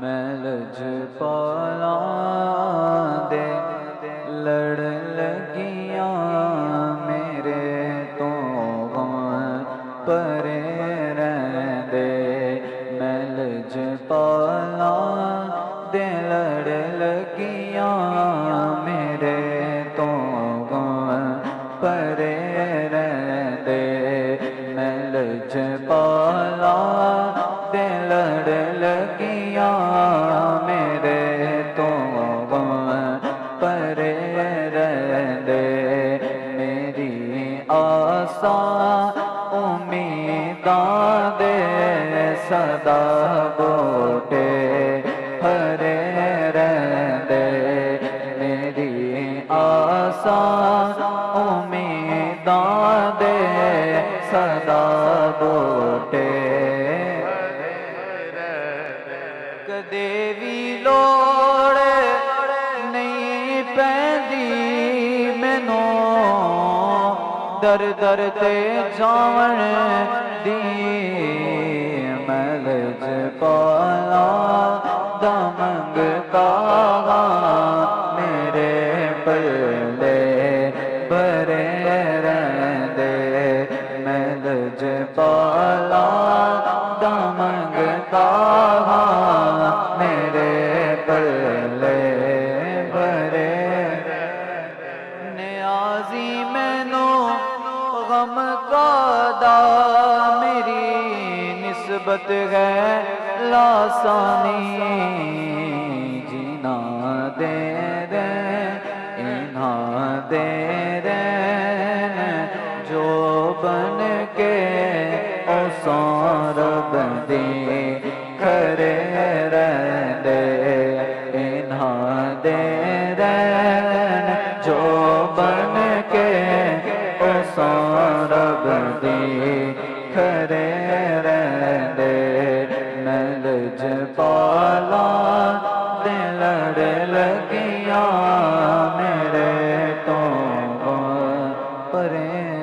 میں لجپالا دے لڑ لگیاں میرے تو غم پرے رہندے میں لجپالا دے لڑ لگیاں میرے تو غم پرے رہندے میں لجپالا دے لڑ لگیاں میرے تو غم پرے رہندے میری آساں امیداں دے صدا بوٹے ہرے رہندے میری آساں امیداں دے صدا بوٹے کدے بھی لوڑ نہیں پیندی مینوں در در تے جاون دی میں لجپالا دا منگتا میرے پلے بھرے رہندے میں لجپالا دا منگتا میرے پلے بھرے نیازی مینوں غم کا دا میری نسبت ہے لاسانی جینا دے دے انہاں دے دین جو بن کے او رب دی کھرے رہندے انہاں دے دین جو بن کے او رب دی کھرے رہندے میں لجپالا دے لڑ لگیاں میرے تو پرے